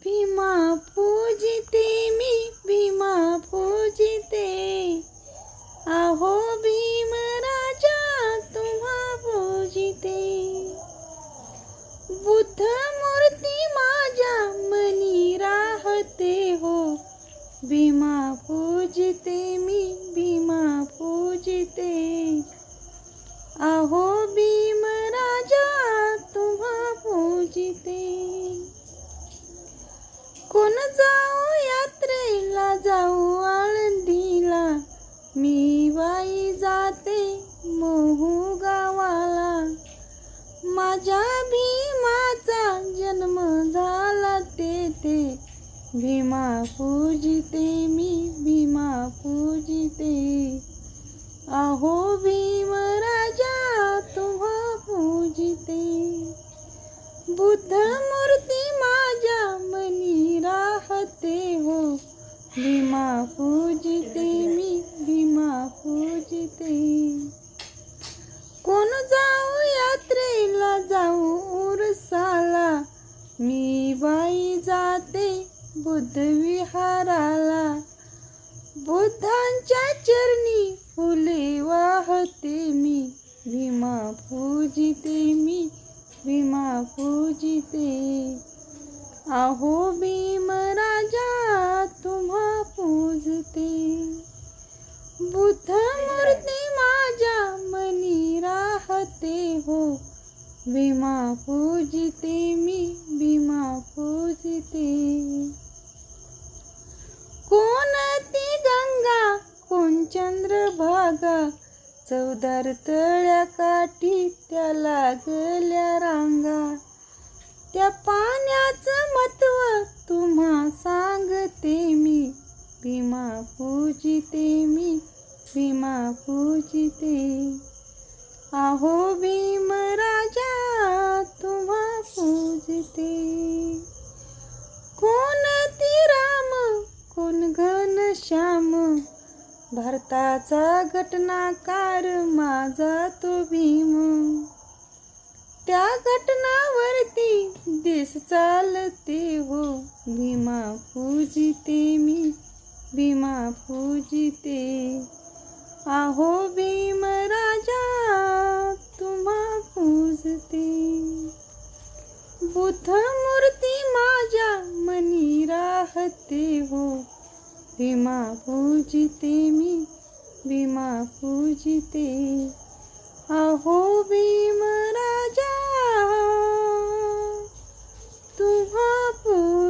भीमा पूजिते मी भीमा पूजिते, आहो भीम राजा तुम्हा पूजिते। बुद्ध मूर्ती माझ्या मनी राहते हो, भीमा पूजिते मी भीमा पूजिते, आहो भीम राजा तुम्हा पूजिते। कोण जाऊ यात्रेला जाऊ आळंदीला, मी बाई जाते मोहू गावाला। माझ्या भीमाचा जन्म झाला तेथे, भीमा पूजिते मी भीमा पूजिते, आहो भीम राजा तुम्हा पूजिते। बुद्ध मूर्ती माझ्या मनी राहते हो, भीमा पूजिते मी भीमा पूजिते। कोण जाऊ यात्रेला जाऊ उरसाला, मी बाई जाते बुद्ध विहाराला। बुद्धांच्या चरणी फुले वाहते मी, भीमा पूजिते मी भीमा पूजिते, आहो भीम राजा तुम्हा पूजते। बुद्ध मूर्ती माझ्या मनी राहते हो, भीमा पूजिते मी भीमा पूजिते। कोणती गंगा कोण चंद्रभागा, चौदार तळ्या काठी त्या लागल्या रांगा। त्या पाण्याचं महत्व तुम्हा सांगते मी, भीमा पूजिते मी भीमा पूजिते, आहो भीम राजा तुम्हा पूजिते। कोणती राम कोण घनश्याम, भारताचा घटनाकार माझा तो भीम। त्या घटनावरती देश चालते हो, भीमा पूजिते मी भीमा पूजिते, आहो भीम राजा तुम्हा पूजते। बुद्ध मूर्ती माझ्या मनी राहते हो, भीमा पूजिते मी भीमा पूजिते, आहो भीम राजा तुम्हा